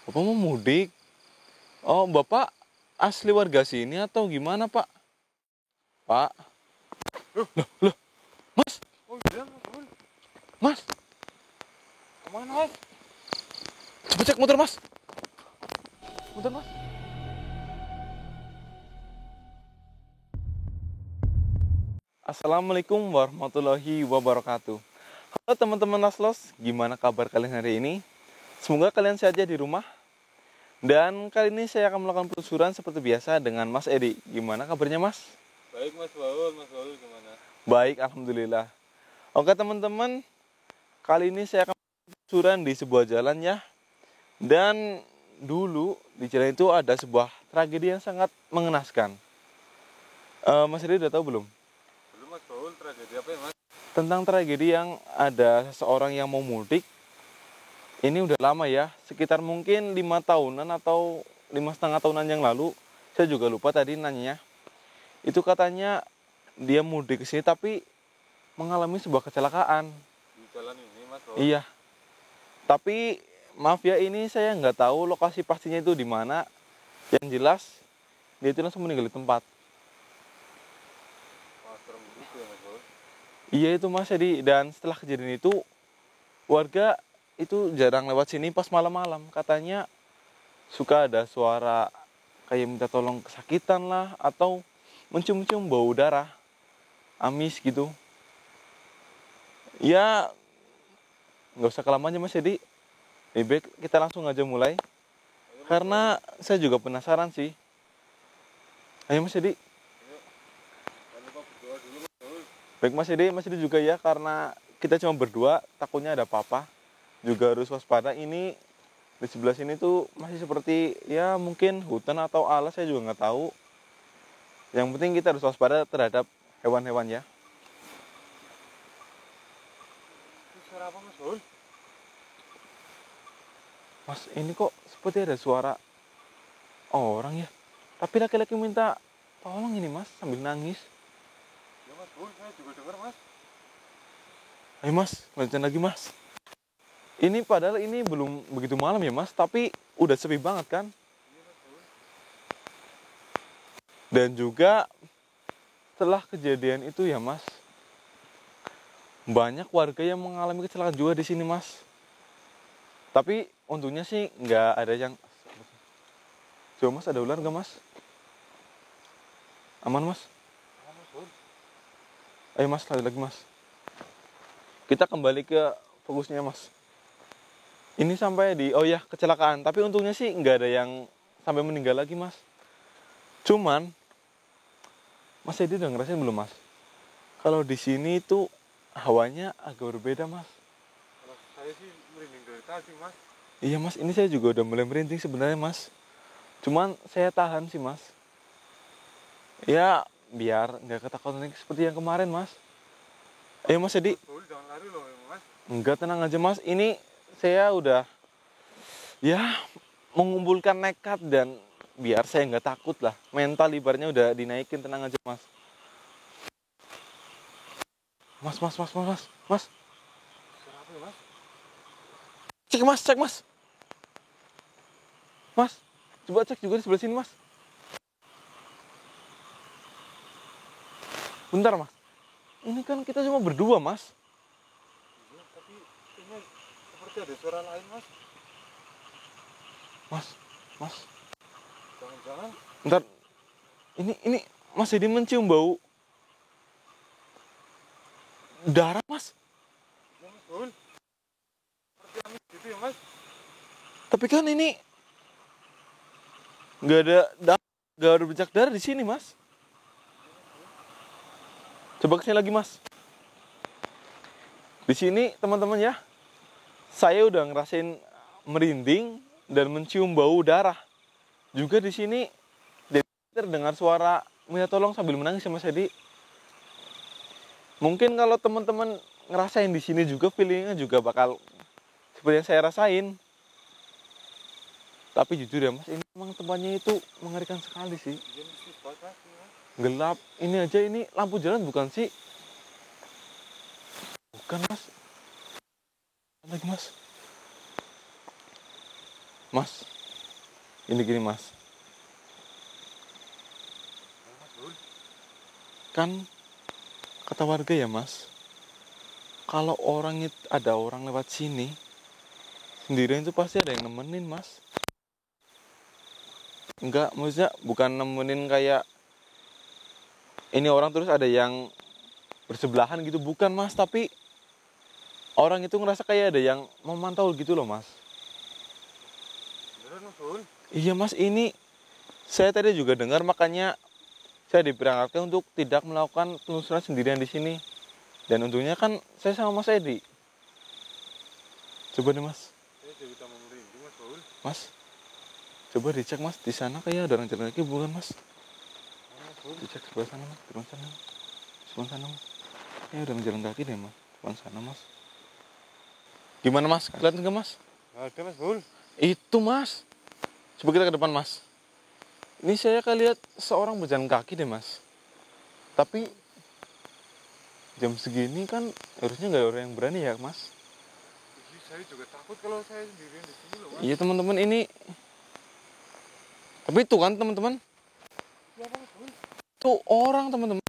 Bapak mau mudik? Oh, Bapak asli warga sini atau gimana, Pak? Pak? Loh, Mas? Oh iya Mas Bul, Mas? kemana Mas? Coba cek motor, Mas. Motor, Mas. Assalamualaikum warahmatullahi wabarakatuh. Halo teman-teman Naslos, gimana kabar kalian hari ini? Semoga kalian sehat ya di rumah. Dan kali ini saya akan melakukan penelusuran seperti biasa dengan Mas Edi. Gimana kabarnya, Mas? Baik Mas Baul gimana? Baik, alhamdulillah. Oke teman-teman, kali ini saya akan penelusuran di sebuah jalan ya. Dan dulu di jalan itu ada sebuah tragedi yang sangat mengenaskan. Mas Edi udah tahu belum? Belum Mas Baul, tragedi apa ya Mas? Tentang tragedi yang ada seseorang yang mau mudik. Ini udah lama ya, sekitar mungkin 5 tahunan atau 5,5 tahunan yang lalu. Saya juga lupa tadi nanyanya. Itu katanya dia mudik ke sini tapi mengalami sebuah kecelakaan. Di jalan ini Mas Baul? Iya. Tapi maaf ya, ini saya nggak tahu lokasi pastinya itu di mana. Yang jelas dia itu langsung meninggal di tempat. Wah serem gitu ya Mas Baul? Iya itu Mas Edi. Dan setelah kejadian itu warga itu jarang lewat sini pas malam-malam. Katanya suka ada suara kayak minta tolong kesakitan lah, atau mencium-cium bau darah amis gitu. Ya nggak usah kelamaan ya Mas Edi. Lebih baik kita langsung aja mulai. Ayo, Mas Karena saya juga penasaran sih. Ayo Mas Edi. Baul, yuk. Jangan lupa berdoa dulu Mas Baul. Baik Mas Edi juga ya, karena kita cuma berdua, takutnya ada apa-apa. Juga harus waspada. Ini di sebelah sini tuh masih seperti ya mungkin hutan atau alas, saya juga nggak tahu. Yang penting kita harus waspada terhadap hewan-hewan ya. Itu suara apa Mas Baul? Mas, ini kok seperti ada suara orang ya. Tapi laki-laki minta tolong ini Mas, sambil nangis. Ya Mas Baul, saya juga dengar Mas. Ayo Mas, lanjutin lagi Mas. Ini padahal ini belum begitu malam ya Mas, tapi udah sepi banget kan. Iya Mas Baul. Dan juga setelah kejadian itu ya Mas, banyak warga yang mengalami kecelakaan juga di sini Mas. Tapi untungnya sih nggak ada yang. Coba Mas, ada ular nggak Mas? Aman Mas? Ah Mas Baul. Ayo Mas, lanjut lagi Mas. Kita kembali ke fokusnya Mas. Ini sampai di, oh ya, kecelakaan. Tapi untungnya sih nggak ada yang sampai meninggal lagi Mas. Cuman, Mas Edi udah ngerasain belum Mas? Kalau di sini itu hawanya agak berbeda Mas. Kalau saya sih merinding dari tadi Mas. Iya Mas, ini saya juga udah mulai merinding sebenarnya Mas. Cuman saya tahan sih Mas. Ya, biar nggak ketakutan seperti yang kemarin Mas. Ayo Mas Edi. Mas Baul jangan lari loh ya Mas. Enggak, tenang aja Mas. Ini saya udah ya mengumpulkan nekat, dan biar saya nggak takut lah. Mental ibaratnya udah dinaikin, tenang aja Mas. Mas. Suara apa ya Mas? Cek Mas, cek Mas. Mas, coba cek juga di sebelah sini Mas. Bentar Mas. Ini kan kita cuma berdua Mas. Iya tapi ini seperti ada suara lain Mas. Mas. Jangan-jangan Bentar. Ini Mas Edi mencium bau darah Mas. ya Mas Baul. Seperti amis gitu ya Mas. Tapi kan ini nggak ada bercak darah di sini Mas. Coba kesini lagi Mas. Di sini teman-teman ya, saya udah ngerasain merinding dan mencium bau darah. Juga di sini terdengar suara minta tolong sambil menangis ya Mas Edi. Mungkin kalau teman-teman ngerasain di sini juga, feelingnya juga bakal seperti yang saya rasain. Tapi jujur ya Mas, ini memang tempatnya itu mengerikan sekali sih. Iya mesti banget Mas. Gelap. Ini aja, ini lampu jalan bukan sih? Bukan Mas. Lagi Mas. Mas. Ini gini mas, Mas Bul. kan kata warga ya mas, kalau ada orang lewat sini sendirian itu pasti ada yang nemenin mas. Enggak, maksudnya bukan nemenin kayak ini orang terus ada yang bersebelahan gitu, bukan mas, tapi orang itu ngerasa kayak ada yang memantau gitu loh mas. Beneran Mas Bul. Iya mas, ini saya tadi juga dengar, makanya saya diperingatkan untuk tidak melakukan penelusuran sendirian di sini. Dan untungnya kan saya sama Mas Edi. Coba deh mas, Saya jadi tambah merinding Mas Bul. mas, coba dicek mas, di sana kayak ada orang jalan kaki bukan mas? Mana Mas Bul? Dicek sebelah sana mas, sebelah sana mas. Kayak ada orang jalan kaki deh mas, sebelah sana mas. Gimana mas, kelihatan nggak mas? Nggak ada Mas Bul. Itu mas, coba kita ke depan mas. Ini saya kayak lihat seorang berjalan kaki deh mas. Tapi jam segini kan harusnya nggak ada orang yang berani ya mas. Ih, saya juga takut kalau saya sendirian di sini loh Mas. Iya teman-teman, ini tapi itu kan teman-teman, Iya Mas Bul. tuh orang teman-teman.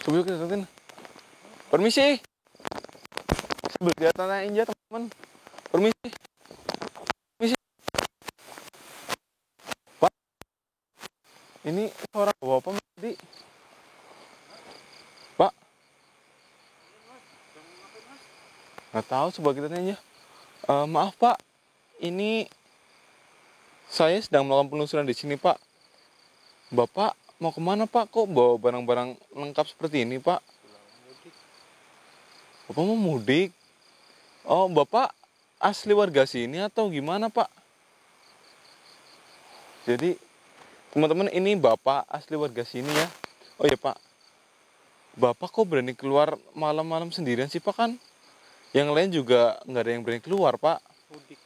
Coba yuk kita liatin. Permisi, sebelum dia tanyain aja teman-teman. Permisi, permisi. Pak, ini orang bawa apa mas tadi? Pak, nggak tahu, coba kita tanya aja. Maaf pak, ini saya sedang melakukan penelusuran di sini pak. Bapak mau kemana pak? Kok bawa barang-barang lengkap seperti ini pak? Bapak mau mudik? Oh, bapak asli warga sini atau gimana pak? Jadi teman-teman, ini bapak asli warga sini ya. Oh ya pak, bapak kok berani keluar malam-malam sendirian sih pak? Kan yang lain juga nggak ada yang berani keluar pak. Mudik.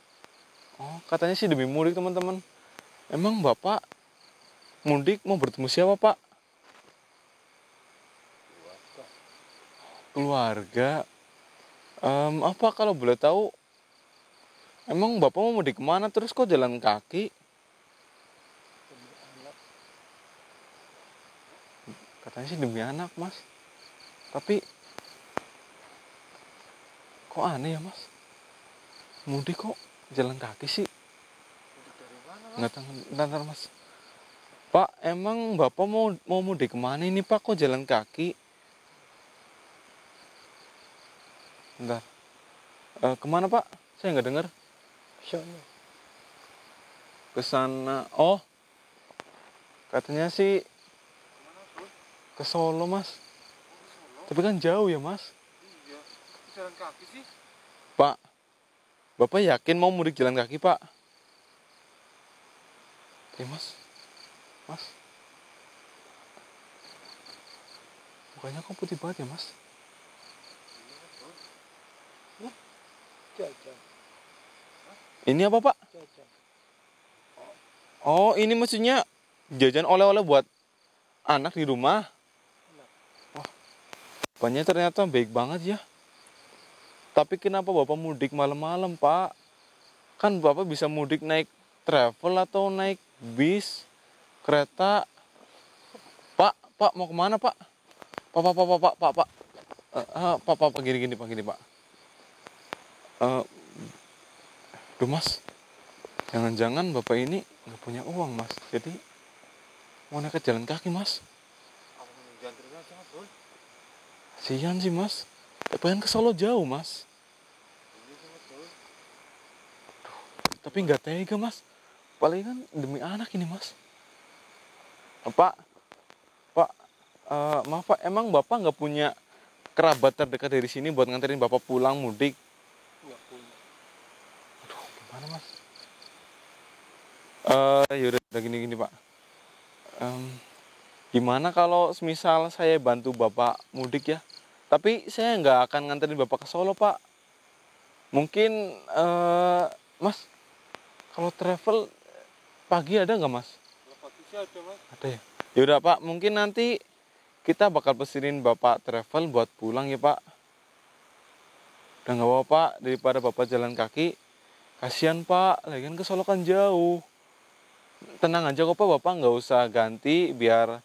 Oh, katanya sih demi mudik teman-teman. Emang bapak mudik mau bertemu siapa pak? Keluarga. Apa kalau boleh tahu, emang bapak mau mudik kemana, terus kok jalan kaki? Katanya sih demi anak mas. Tapi kok aneh ya mas, mudik kok jalan kaki sih? Mudik dari mana Mas? Nggak tahu, bentar mas. Pak, emang bapak mau mudik kemana ini pak, kok jalan kaki? Bentar. Kemana pak? Saya nggak dengar. Sana. Ke sana. Oh, katanya sih Kemana Mas Bul? ke Solo mas. Oh, ke Solo. Tapi kan jauh ya mas. Iya. Tapi jalan kaki sih. Pak, bapak yakin mau mudik jalan kaki pak? Oke mas. Mas, mukanya kok putih banget ya mas? Iya Mas Bul. Jajan. Ini apa pak? Jajan. Oh, ini maksudnya jajan oleh-oleh buat anak di rumah. Wah, bapaknya ternyata baik banget ya. Tapi kenapa bapak mudik malam-malam pak? Kan bapak bisa mudik naik travel atau naik bis, kereta. Pak mau kemana pak? Pak. Pak, gini pak. Duh mas, jangan-jangan bapak ini nggak punya uang mas, jadi mau naik ke jalan kaki mas. Apa mending dianterin aja Mas Bul? Kasian sih mas, pengen ke Solo jauh mas. Iya sih Mas Bul. Tapi nggak tega mas, paling kan demi anak ini mas. Pak, maaf pak, emang bapak nggak punya kerabat terdekat dari sini buat nganterin bapak pulang mudik? Nggak punya. Gimana mas? Yaudah gini pak. Gimana kalau semisal saya bantu bapak mudik ya? Tapi saya nggak akan nganterin bapak ke Solo pak. Mungkin mas, kalau travel pagi ada nggak mas? Kalau pagi sih ada Mas. Ada ya. Yaudah pak, mungkin nanti kita bakal pesenin bapak travel buat pulang ya pak. Udah nggak apa-apa, daripada bapak jalan kaki, Kasihan Pak, lagian ke Solo kan jauh. Tenang aja kok Pak, Bapak nggak usah ganti, biar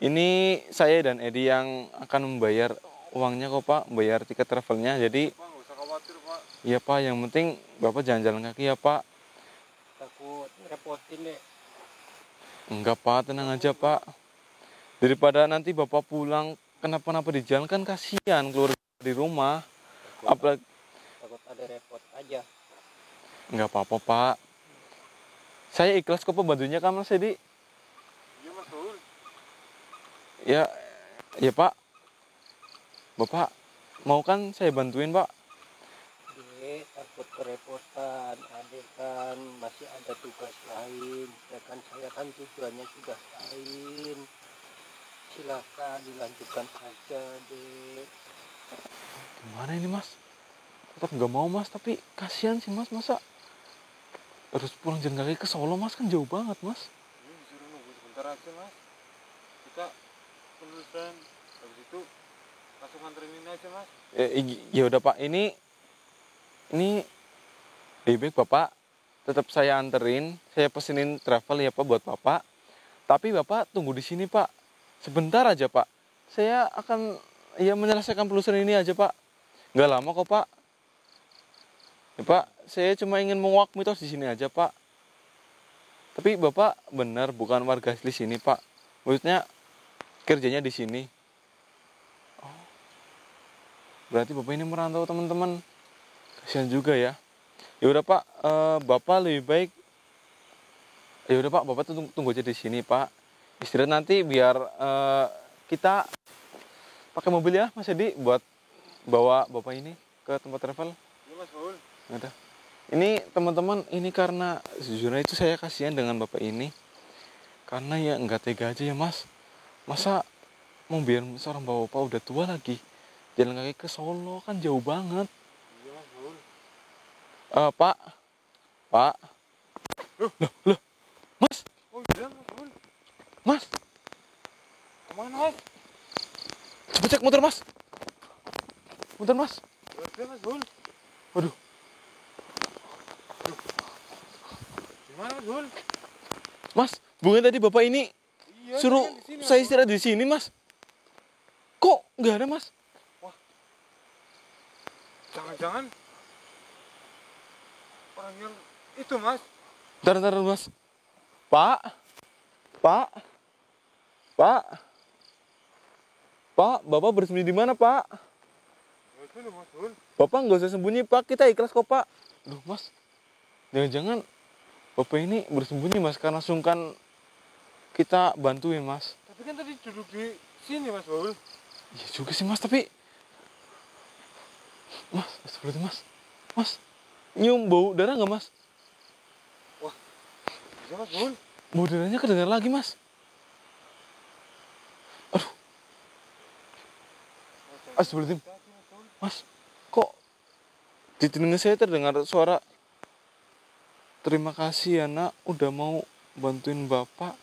ini saya dan Edi yang akan membayar uangnya kok Pak, bayar tiket travelnya. Jadi Pak nggak usah khawatir Pak. iya Pak, yang penting Bapak jangan jalan kaki ya Pak. Takut ngerepotin deh. Enggak Pak, tenang aja Pak. Daripada nanti Bapak pulang kenapa-napa di jalan kan kasihan keluarga di rumah. Apalagi Takut ada repot aja. enggak apa-apa Pak. Saya ikhlas kok Pak bantunya kan Mas Edi. Iya Mas Baul. Ya, ya Pak. Bapak mau kan saya bantuin Pak? Takut kerepotan, adik kan masih ada tugas lain, sedangkan saya kan tujuannya sudah lain. Silakan dilanjutkan saja, Dek. Gimana ini Mas? Tetap nggak mau Mas, tapi kasihan sih Mas, masa harus pulang jalan kaki ke Solo Mas, kan jauh banget Mas. Ini disuruh nunggu sebentar aja Mas. Kita penelusuran habis itu langsung nganterin ini aja Mas. Ya udah Pak, ini lebih baik Bapak tetap saya anterin, saya pesenin travel ya Pak buat Bapak. Tapi Bapak tunggu di sini Pak, sebentar aja Pak. Saya akan ya menyelesaikan penelusuran ini aja Pak. Nggak lama kok Pak. Ya Pak, saya cuma ingin menguak mitos di sini aja Pak. Tapi Bapak benar bukan warga asli sini Pak. Maksudnya kerjanya di sini. Oh, berarti Bapak ini merantau teman-teman. Kasihan juga ya. Ya udah Pak, Bapak lebih baik. Ya udah Pak, Bapak tunggu aja di sini Pak. Istirahat nanti biar kita pakai mobil ya Mas Edi buat bawa Bapak ini ke tempat travel. Iya Mas Baul. Udah. Ini teman-teman, ini karena sejujurnya itu saya kasihan dengan Bapak ini. Karena ya nggak tega aja ya Mas. Masa mau biar seorang bapak udah tua lagi jalan kaki ke Solo kan jauh banget. Iya Mas Baul. Pak, Pak, loh, Mas, Oh iya Mas Baul. Mas, Kemana Mas? cepet cek motor Mas. Motor Mas. Iya Mas Baul. Waduh, Gimana Mas Baul? Mas, bukan tadi Bapak ini Iya, suruh kan di sini, Mas saya Baul. istirahat di sini Mas. Kok nggak ada Mas? Jangan-jangan orang yang itu Mas. Ntar Mas. Pak, Pak, Pak, Pak, Bapak bersembunyi di mana Pak? Ya itu loh Mas Baul. Bapak nggak usah sembunyi Pak, kita ikhlas kok Pak. Duh Mas, jangan-jangan Bapak ini bersembunyi Mas karena sungkan kita bantuin Mas. Tapi kan tadi duduk di sini Mas Baul. Iya juga sih Mas, tapi Mas, seperti Mas, nyium bau darah nggak Mas? Iya Mas Baul. Bau darahnya kedengar lagi Mas. Aduh, astagfirullahaladzim. Mas, kok di telinga saya terdengar suara terima kasih ya nak udah mau bantuin Bapak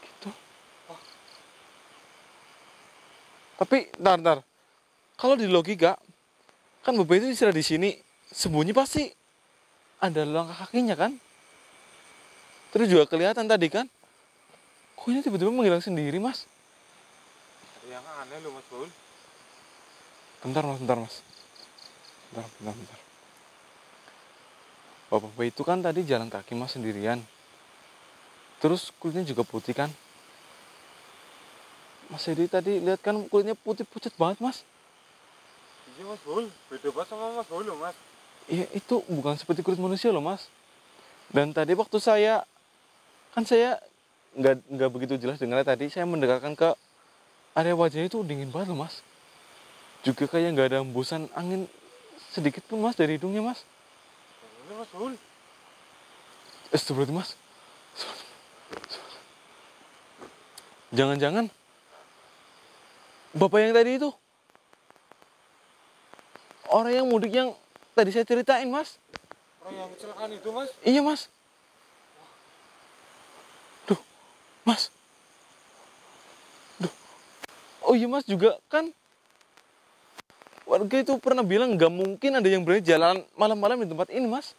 gitu. Tapi ntar kalau di logika kan Bapak itu istirahat di sini, sembunyi pasti ada langkah kakinya kan. Terus juga kelihatan tadi kan, kok ini tiba-tiba menghilang sendiri Mas. Yang aneh loh Mas Baul. Bentar Mas. Bentar. Bapak itu kan tadi jalan kaki Mas sendirian. Terus kulitnya juga putih kan. Mas Edi tadi lihat kan kulitnya putih pucat banget Mas. Iya Mas Baul. Beda banget sama Mas Baul loh Mas. Iya itu bukan seperti kulit manusia loh Mas. Dan tadi waktu saya nggak begitu jelas dengarnya tadi, saya mendekatkan ke area wajahnya itu dingin banget loh Mas. Juga kayak nggak ada hembusan angin sedikit pun Mas dari hidungnya Mas. Ini Mas Baul. Seperti Mas. Jangan-jangan Bapak yang tadi itu orang yang mudik yang tadi saya ceritain Mas. Orang yang kecelakaan itu Mas. Iya Mas. Duh, Mas. Duh. Oh iya Mas juga kan warga itu pernah bilang nggak mungkin ada yang berani jalan malam-malam di tempat ini, Mas.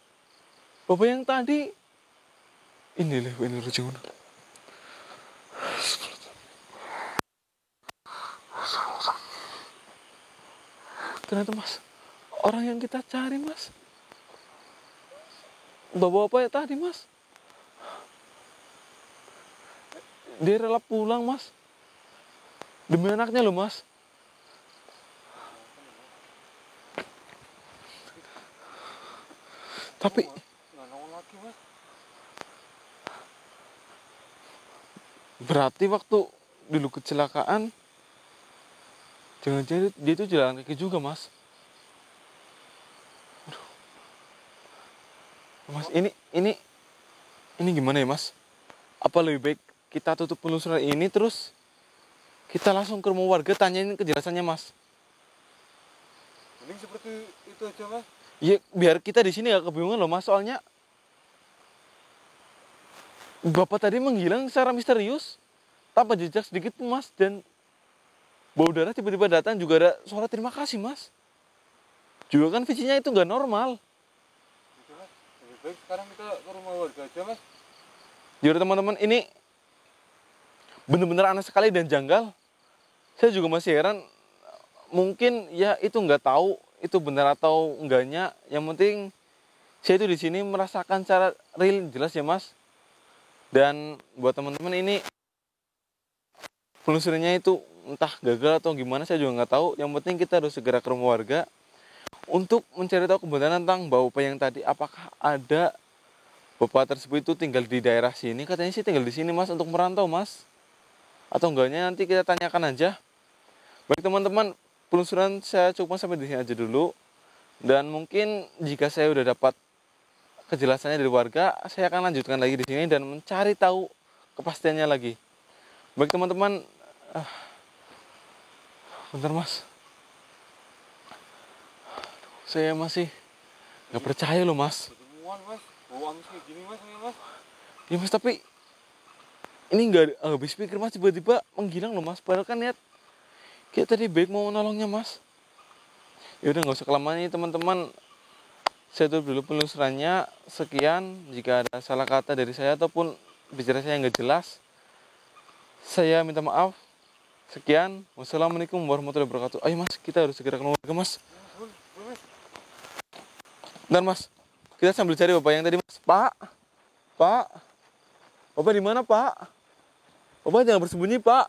Bapak yang tadi ini rujungan. Ternyata, Mas, orang yang kita cari, Mas. Bapak-bapak ya tadi, Mas. Dia rela pulang, Mas. Demi anaknya loh, Mas. Tapi nggak nongol lagi, Mas. berarti waktu dulu kecelakaan, jangan-jangan dia itu jalan kaki juga, Mas. Aduh. Mas, ini gimana ya, Mas? Apa lebih baik kita tutup penelusuran ini terus kita langsung ke rumah warga tanyain kejelasannya, Mas? Mending seperti itu aja, Mas. Ya, biar kita di sini gak kebingungan loh, Mas. Soalnya Bapak tadi menghilang secara misterius tanpa jejak sedikit pun, Mas. Dan bau darah tiba-tiba datang, juga ada suara terima kasih, Mas. Juga kan visinya itu gak normal. Gitu, Mas. Lebih baik sekarang kita ke rumah warga aja, Mas. Jadi teman-teman, ini benar-benar aneh sekali dan janggal. Saya juga masih heran. Mungkin ya itu nggak tahu itu benar atau enggaknya. Yang penting saya itu di sini merasakan secara real jelas ya, Mas. Dan buat teman-teman ini penelusurannya itu entah gagal atau gimana saya juga nggak tahu. Yang penting kita harus segera ke rumah warga untuk mencari tahu kebenaran tentang bapak yang tadi. Apakah ada bapak tersebut itu tinggal di daerah sini? Katanya sih tinggal di sini, Mas, untuk merantau, Mas. Atau enggaknya nanti kita tanyakan aja. Baik teman-teman, penelusuran saya cukup sampai di sini aja dulu. Dan mungkin jika saya udah dapat kejelasannya dari warga, saya akan lanjutkan lagi di sini dan mencari tahu kepastiannya lagi. Baik teman-teman, bentar, Mas. Saya masih nggak percaya loh, Mas. Ketemuan, Mas. Bau amis kayak gini, Mas. Ya, Mas. Ya, Mas, tapi ini nggak habis pikir, Mas, tiba-tiba menghilang loh, Mas. Padahal kan niat kita tadi baik mau nolongnya, Mas. Ya udah, nggak usah kelamaan nih teman-teman. Saya tutup dulu penelusurannya. Sekian. Jika ada salah kata dari saya ataupun bicara saya nggak jelas, saya minta maaf. Sekian. Wassalamualaikum warahmatullahi wabarakatuh. Ayo, Mas, kita harus segera ke rumah warga, Mas. Bentar, Mas. Kita sambil cari bapak yang tadi, Mas. Pak. Bapak di mana, Pak? Bapak jangan bersembunyi, Pak.